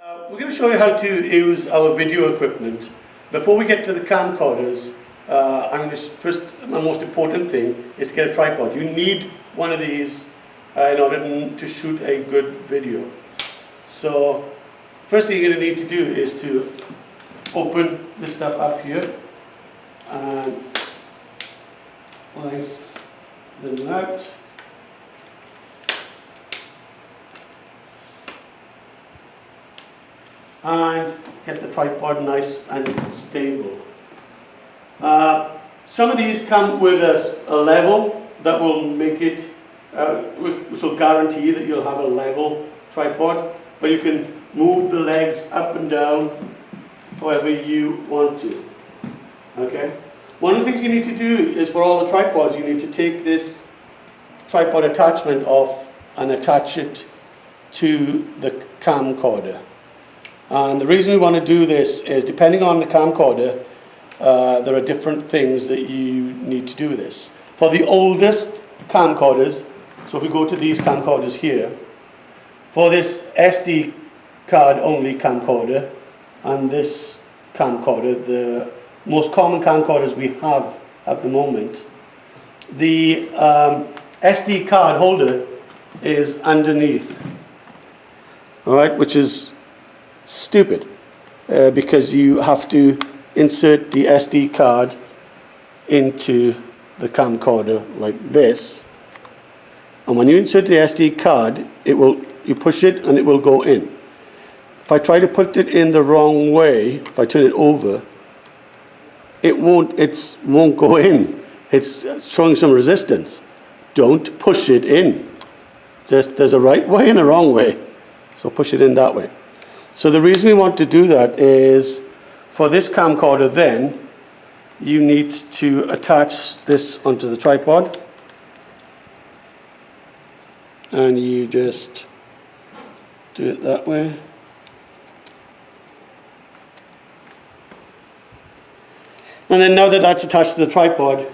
We're going to show you how to use our video equipment. Before we get to the camcorders, first, my most important thing is to get a tripod. You need one of these in order to shoot a good video. So, first thing you're going to need to do is to open this stuff up here and line them out. And get the tripod nice and stable. Some of these come with a level that will make it, which will guarantee that you'll have a level tripod, but you can move the legs up and down however you want to. Okay? One of the things you need to do is for all the tripods, you need to take this tripod attachment off and attach it to the camcorder. And the reason we want to do this is, depending on the camcorder, there are different things that you need to do with this. For the oldest camcorders, so if we go to these camcorders here, for this SD card only camcorder and this camcorder, the most common camcorders we have at the moment, the SD card holder is underneath, all right, which is stupid because you have to insert the SD card into the camcorder like this, and when you insert the SD card, you push it and it will go in. If I try to put it in the wrong way, if I turn it over, it won't go in. It's showing some resistance. Don't push it in. There's a right way and a wrong way, so push it in that way. So the reason we want to do that is, for this camcorder then, you need to attach this onto the tripod. And you just do it that way. And then now that that's attached to the tripod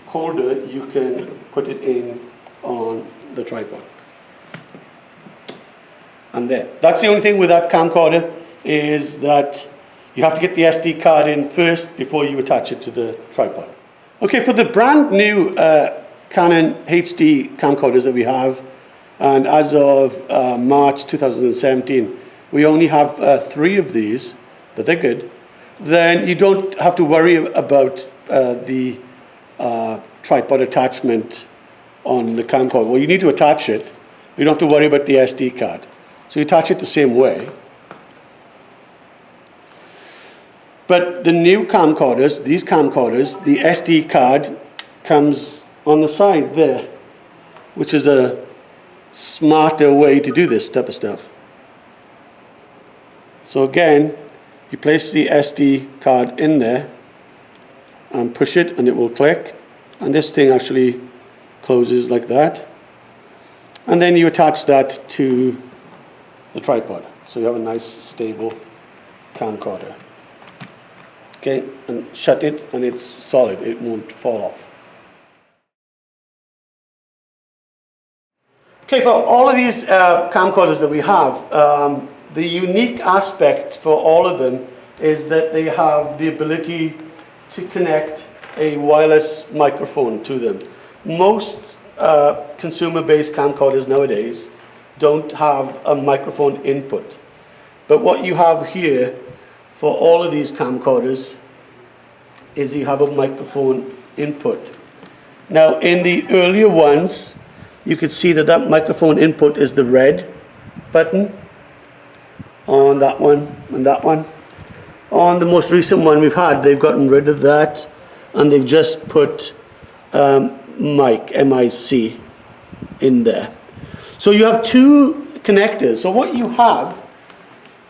holder, you can put it in on the tripod. And there. That's the only thing with that camcorder, is that you have to get the SD card in first before you attach it to the tripod. Okay, for the brand new Canon Ph.D camcorders that we have, and as of March 2017, we only have 3 of these, but they're good. Then you don't have to worry about the tripod attachment on the camcorder. Well, you need to attach it, but you don't have to worry about the SD card. So you attach it the same way. But the new camcorders, these camcorders, the SD card comes on the side there, which is a smarter way to do this type of stuff. So again, you place the SD card in there and push it and it will click. And this thing actually closes like that. And then you attach that to the tripod, so you have a nice stable camcorder. Okay, and shut it and it's solid, it won't fall off. Okay, for all of these camcorders that we have, the unique aspect for all of them is that they have the ability to connect a wireless microphone to them. Most consumer-based camcorders nowadays don't have a microphone input. But what you have here for all of these camcorders is you have a microphone input. Now, in the earlier ones, you could see that that microphone input is the red button on that one and that one. On the most recent one we've had, they've gotten rid of that and they've just put mic, M-I-C, in there. So you have 2 connectors. So what you have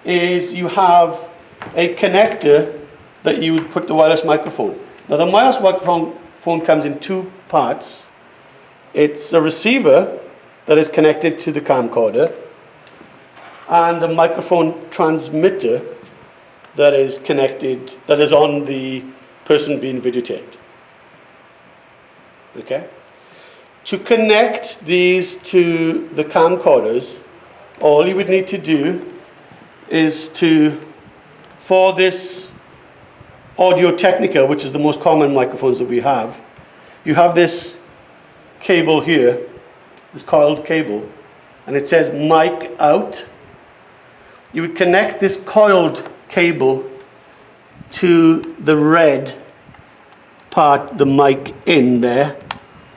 is you have a connector that you would put the wireless microphone. Now the wireless microphone comes in 2 parts. It's a receiver that is connected to the camcorder and the microphone transmitter that is connected, that is on the person being videotaped. Okay? To connect these to the camcorders, all you would need to do is for this Audio Technica, which is the most common microphones that we have, you have this cable here, this coiled cable, and it says mic out. You would connect this coiled cable to the red part, the mic in there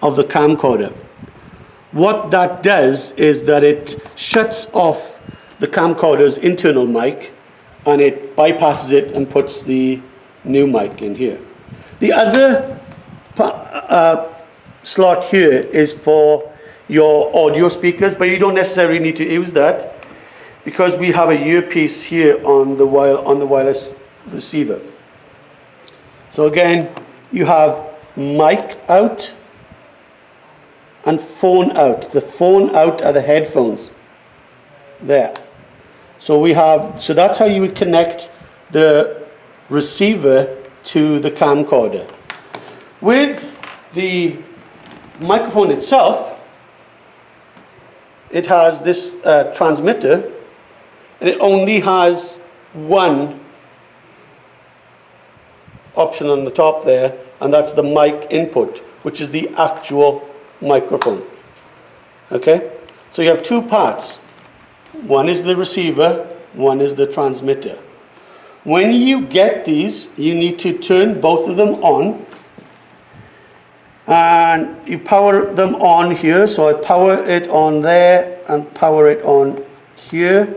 of the camcorder. What that does is that it shuts off the camcorder's internal mic and it bypasses it and puts the new mic in here. The other slot here is for your audio speakers, but you don't necessarily need to use that because we have a earpiece here on the wireless receiver. So again, you have mic out and phone out. The phone out are the headphones there. So that's how you would connect the receiver to the camcorder. With the microphone itself, it has this transmitter, and it only has one option on the top there, and that's the mic input, which is the actual microphone. Okay? So you have two parts. One is the receiver, one is the transmitter. When you get these, you need to turn both of them on, and you power them on here. So I power it on there and power it on here,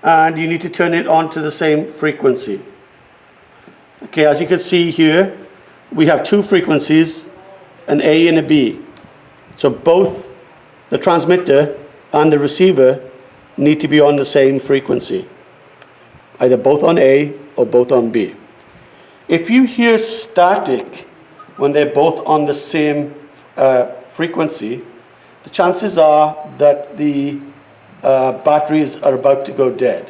and you need to turn it on to the same frequency. Okay, as you can see here, we have two frequencies, an A and a B. So both the transmitter and the receiver need to be on the same frequency, either both on A or both on B. If you hear static when they're both on the same frequency, the chances are that the batteries are about to go dead,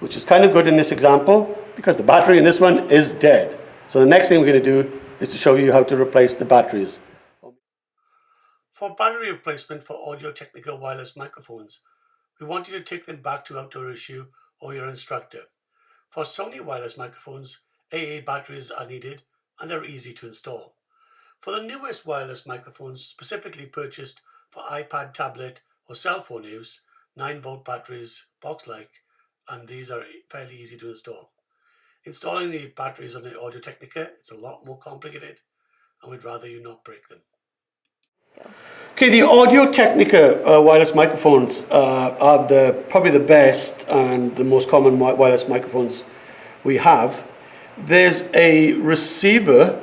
which is kind of good in this example because the battery in this one is dead. So the next thing we're going to do is to show you how to replace the batteries. For battery replacement for Audio Technica wireless microphones, we want you to take them back to Outdoor Issue or your instructor. For Sony wireless microphones, AA batteries are needed and they're easy to install. For the newest wireless microphones specifically purchased for iPad, tablet or cell phone use, 9-volt batteries, box-like, and these are fairly easy to install. Installing the batteries on the Audio Technica, it's a lot more complicated, and we'd rather you not break them. Okay, the Audio Technica wireless microphones are probably the best and the most common wireless microphones we have. There's a receiver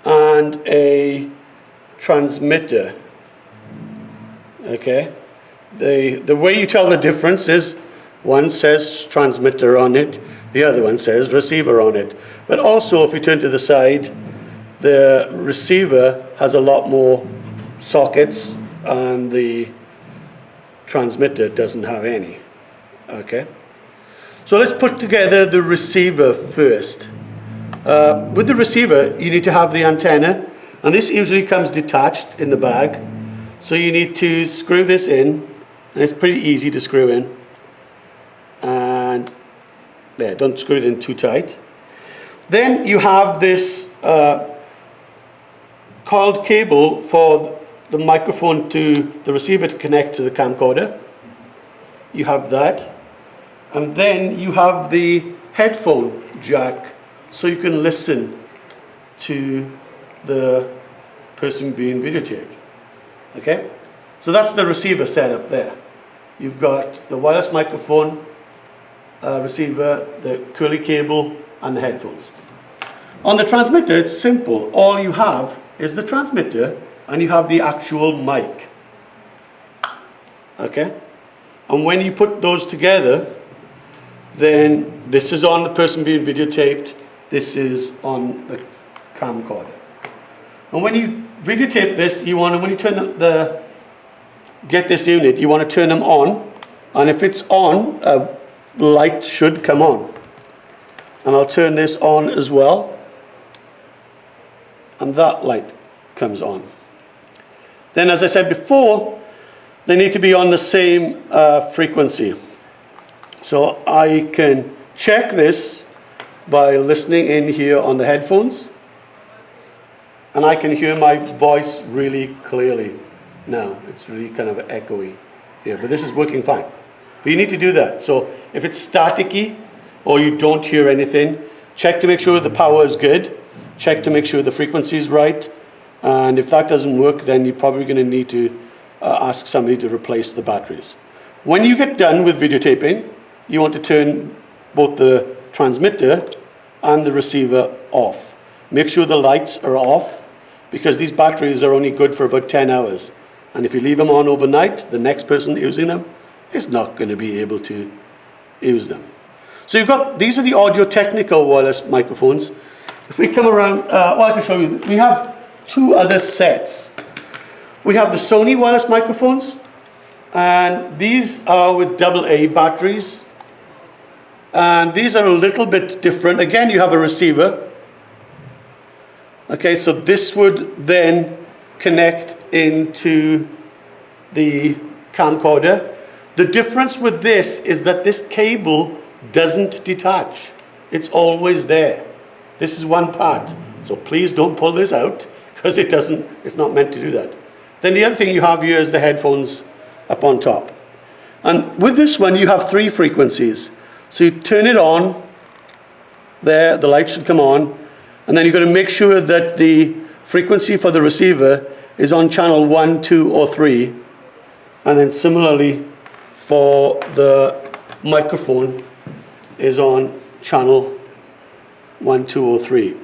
and a transmitter. Okay, the way you tell the difference is one says transmitter on it, the other one says receiver on it. But also, if you turn to the side, the receiver has a lot more sockets and the transmitter doesn't have any. Okay, so let's put together the receiver first. With the receiver, you need to have the antenna, and this usually comes detached in the bag. So you need to screw this in, and it's pretty easy to screw in. And there, don't screw it in too tight. Then you have this coiled cable for the microphone to the receiver to connect to the camcorder. You have that. And then you have the headphone jack so you can listen to the person being videotaped. Okay? So that's the receiver setup there. You've got the wireless microphone, receiver, the curly cable, and the headphones. On the transmitter, it's simple. All you have is the transmitter, and you have the actual mic. Okay? And when you put those together, then this is on the person being videotaped, this is on the camcorder. And when you videotape this, when you turn get this unit, you want to turn them on, and if it's on, a light should come on. And I'll turn this on as well, and that light comes on. Then, as I said before, they need to be on the same frequency. So I can check this by listening in here on the headphones, and I can hear my voice really clearly now. It's really kind of echoey here, but this is working fine. But you need to do that. So if it's staticky or you don't hear anything, check to make sure the power is good, check to make sure the frequency is right, and if that doesn't work, then you're probably going to need to ask somebody to replace the batteries. When you get done with videotaping, you want to turn both the transmitter and the receiver off. Make sure the lights are off, because these batteries are only good for about 10 hours. And if you leave them on overnight, the next person using them is not going to be able to use them. So you've got, these are the Audio-Technica wireless microphones. If we come around, I can show you, we have two other sets. We have the Sony wireless microphones, and these are with AA batteries. And these are a little bit different. Again, you have a receiver. Okay, so this would then connect into the camcorder. The difference with this is that this cable doesn't detach. It's always there. This is one part. So please don't pull this out, because it's not meant to do that. Then the other thing you have here is the headphones up on top. And with this one, you have 3 frequencies. So you turn it on, there, the light should come on, and then you've got to make sure that the frequency for the receiver is on channel 1, 2, or 3. And then similarly for the microphone is on channel 1, 2, or 3.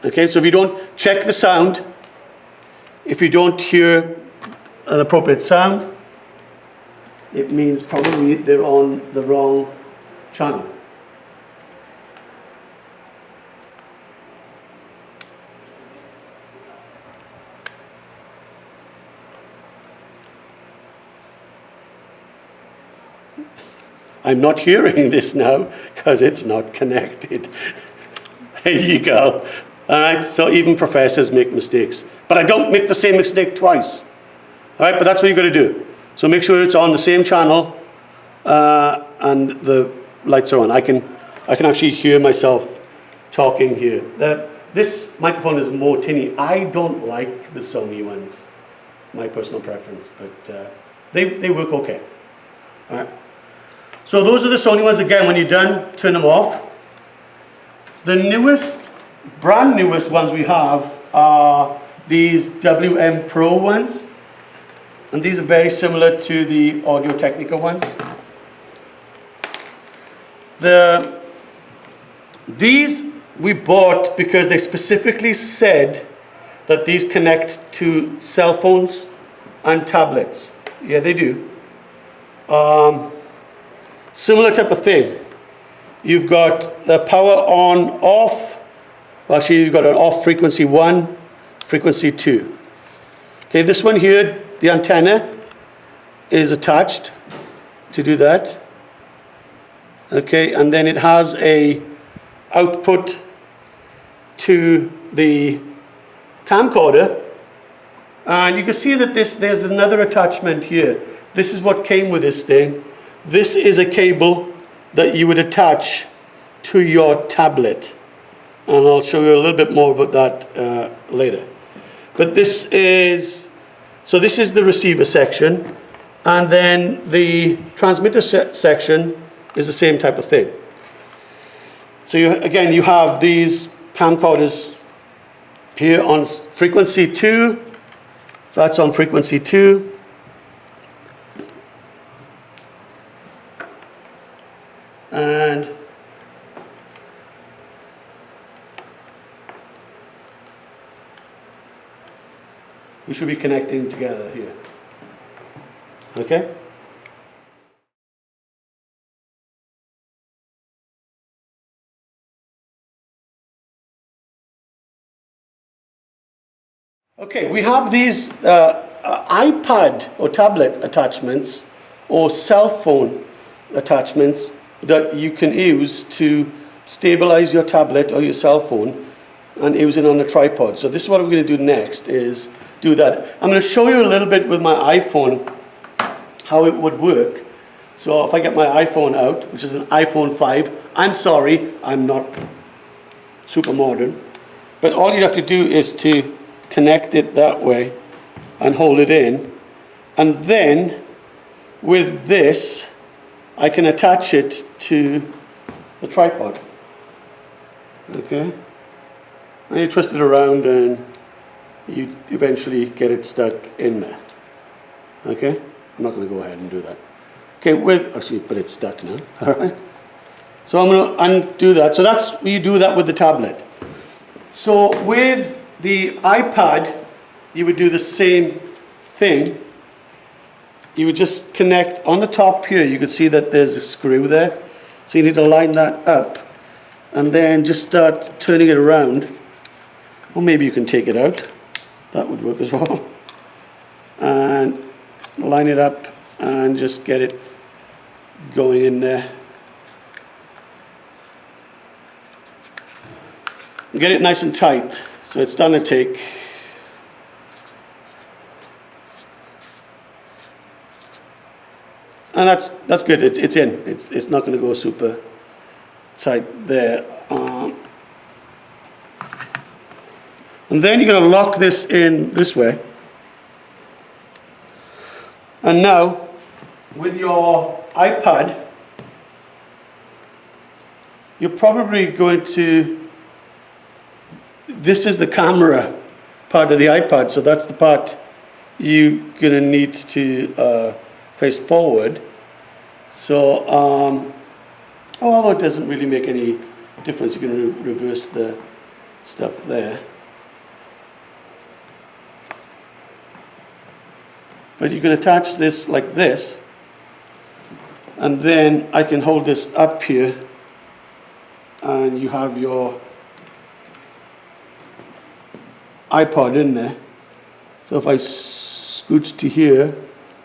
Okay, so if you don't check the sound, if you don't hear an appropriate sound, it means probably they're on the wrong channel. I'm not hearing this now because it's not connected. There you go. All right, so even professors make mistakes. But I don't make the same mistake twice. All right, but that's what you've got to do. So make sure it's on the same channel and the lights are on. I can actually hear myself talking here. This microphone is more tinny. I don't like the Sony ones, my personal preference, but they work okay. All right. So those are the Sony ones. Again, when you're done, turn them off. The brand newest ones we have are these WM Pro ones. And these are very similar to the Audio-Technica ones. These we bought because they specifically said that these connect to cell phones and tablets. Yeah, they do. Similar type of thing. You've got the power on, off. Well, actually, you've got an off frequency 1, frequency 2. Okay, this one here, the antenna is attached to do that. Okay, and then it has a output to the camcorder. And you can see that there's another attachment here. This is what came with this thing. This is a cable that you would attach to your tablet. And I'll show you a little bit more about that later. But this is the receiver section. And then the transmitter section is the same type of thing. So you have these camcorders here on frequency 2. That's on frequency 2. And we should be connecting together here. Okay? Okay, we have these iPad or tablet attachments or cell phone attachments that you can use to stabilize your tablet or your cell phone and use it on a tripod. So this is what we're going to do next, is do that. I'm going to show you a little bit with my iPhone how it would work. So if I get my iPhone out, which is an iPhone 5, I'm sorry, I'm not super modern, but all you have to do is to connect it that way and hold it in, and then with this I can attach it to the tripod. Okay, and you twist it around and you eventually get it stuck in there. Okay, I'm not going to go ahead and do that. Okay, actually, but it's stuck now. All right. So I'm going to undo that. So that's, you do that with the tablet. So with the iPad, you would do the same thing. You would just connect on the top here. You can see that there's a screw there. So you need to line that up and then just start turning it around. Or maybe you can take it out. That would work as well. And line it up and just get it going in there. Get it nice and tight so it's starting to take. And that's good. It's in. It's not going to go super tight there. And then you're going to lock this in this way. And now, with your iPad, you're probably going to, this is the camera part of the iPad, so that's the part you're going to need to face forward. So, although it doesn't really make any difference, you can reverse the stuff there. But you can attach this like this, and then I can hold this up here, and you have your iPod in there. So if I scooch to here,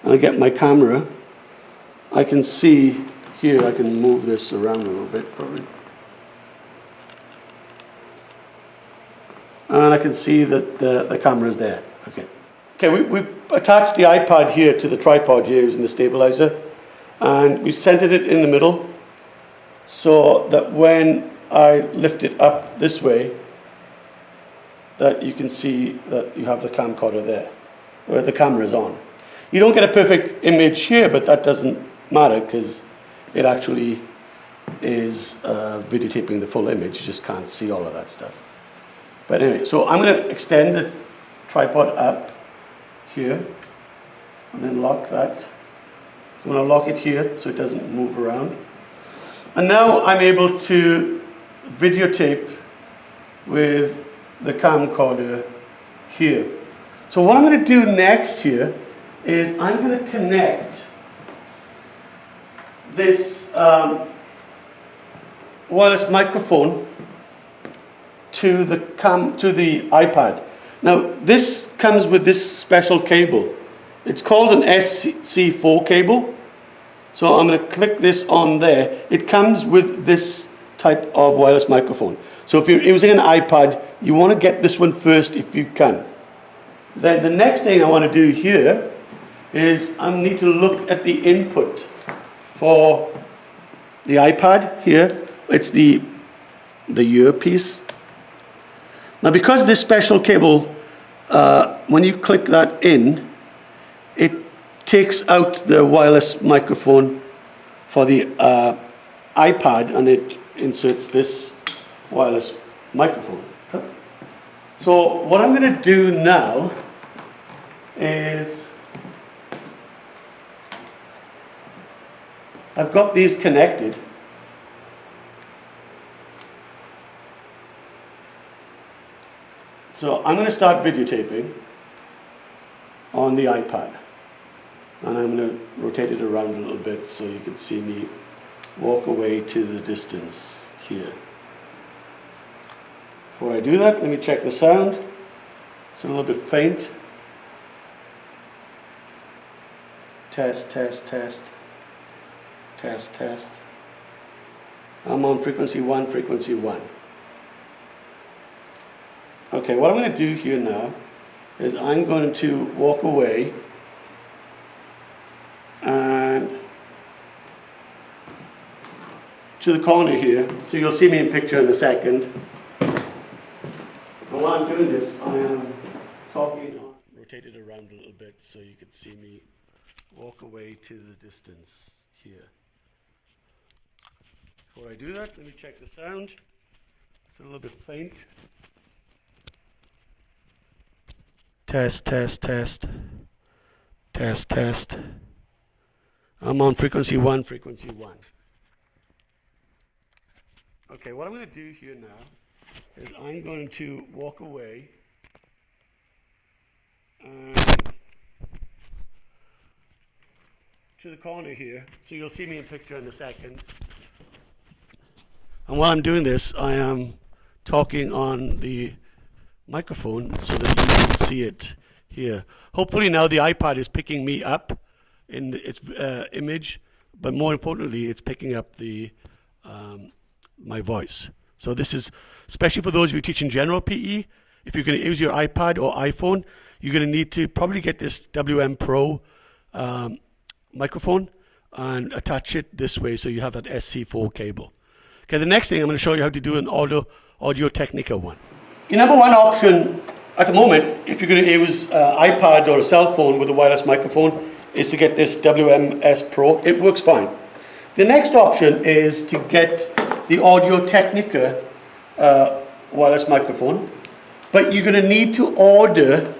and I get my camera, I can see here, I can move this around a little bit probably. And I can see that the camera is there. Okay, we've attached the iPad here to the tripod here using the stabilizer, and we centered it in the middle so that when I lift it up this way, that you can see that you have the camcorder there, where the camera is on. You don't get a perfect image here, but that doesn't matter because it actually is videotaping the full image. You just can't see all of that stuff. But anyway, so I'm going to extend the tripod up here and then lock that. I'm going to lock it here so it doesn't move around. And now I'm able to videotape with the camcorder here. So what I'm going to do next here is I'm going to connect this wireless microphone to the iPad. Now this comes with this special cable. It's called an SC4 cable. So I'm going to click this on there. It comes with this type of wireless microphone. So if you're using an iPad, you want to get this one first if you can. Then the next thing I want to do here is I need to look at the input for the iPad here. It's the earpiece. Now because this special cable, when you click that in, it takes out the wireless microphone for the iPad and it inserts this wireless microphone. So what I'm going to do now is I've got these connected. So I'm going to start videotaping on the iPad. And I'm going to rotate it around a little bit so you can see me walk away to the distance here. Before I do that, let me check the sound. It's a little bit faint. Test, test, test. Test, test. I'm on frequency 1, frequency 1. Okay, what I'm going to do here now is I'm going to walk away and to the corner here. So you'll see me in picture in a second. And while I'm doing this, I am talking. Rotate it around a little bit so you can see me walk away to the distance here. Before I do that, let me check the sound. It's a little bit faint. Test, test, test. Test, test. I'm on frequency 1, frequency 1. Okay, what I'm going to do here now is I'm going to walk away and to the corner here. So you'll see me in picture in a second. And while I'm doing this, I am talking on the microphone so that you can see it here. Hopefully now the iPad is picking me up in its image, but more importantly, it's picking up the my voice. So this is, especially for those of you teaching general PE, if you're going to use your iPad or iPhone, you're going to need to probably get this WM Pro microphone and attach it this way so you have that SC4 cable. Okay, the next thing I'm going to show you how to do an Audio Technica one. Your number one option at the moment, if you're going to use iPad or a cell phone with a wireless microphone, is to get this WMS Pro. It works fine. The next option is to get the Audio Technica wireless microphone, but you're going to need to order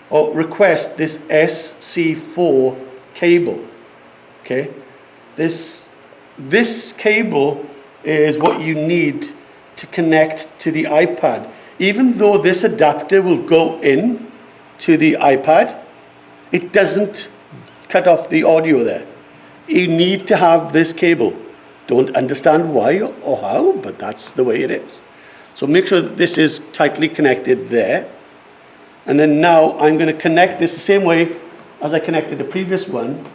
or request this SC4 cable. Okay, this cable is what you need to connect to the iPad. Even though this adapter will go in to the iPad, it doesn't cut off the audio there. You need to have this cable. Don't understand why or how, but that's the way it is. So make sure that this is tightly connected there. And then now I'm going to connect this the same way as I connected the previous one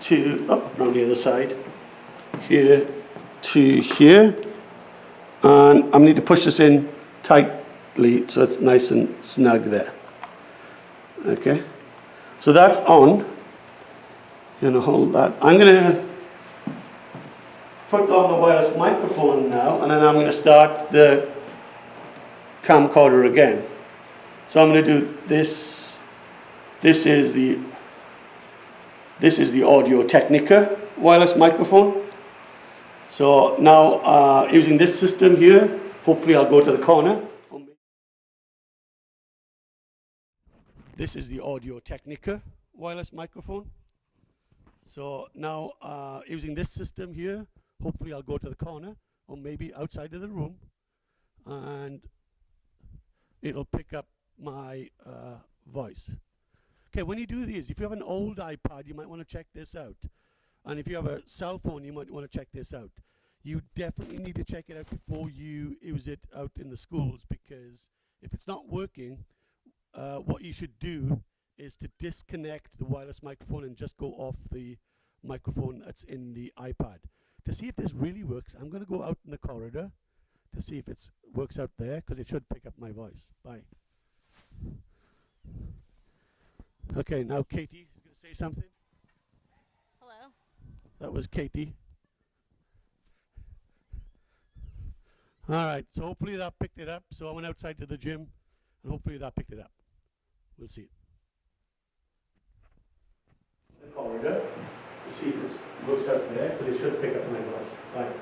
to, around the other side, here to here. And I need to push this in tightly so it's nice and snug there. Okay, so that's on. I'm going to hold that. I'm going to put on the wireless microphone now, and then I'm going to start the camcorder again. So I'm going to do this. This is the Audio Technica wireless microphone. So now using this system here, hopefully I'll go to the corner. This is the Audio Technica wireless microphone. So now using this system here, hopefully I'll go to the corner or maybe outside of the room, and it'll pick up my voice. Okay, when you do these, if you have an old iPad, you might want to check this out. And if you have a cell phone, you might want to check this out. You definitely need to check it out before you use it out in the schools, because if it's not working, what you should do is to disconnect the wireless microphone and just go off the microphone that's in the iPad. To see if this really works, I'm going to go out in the corridor to see if it works out there, because it should pick up my voice. Bye. Okay, now Katie, you going to say something? Hello. That was Katie. All right, so hopefully that picked it up. So I went outside to the gym, and hopefully that picked it up. We'll see it. The corridor to see if this works out there, because it should pick up my voice. Right.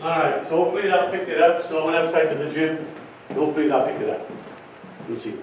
All right, so hopefully that picked it up. So I went outside to the gym, and hopefully that picked it up. We'll see.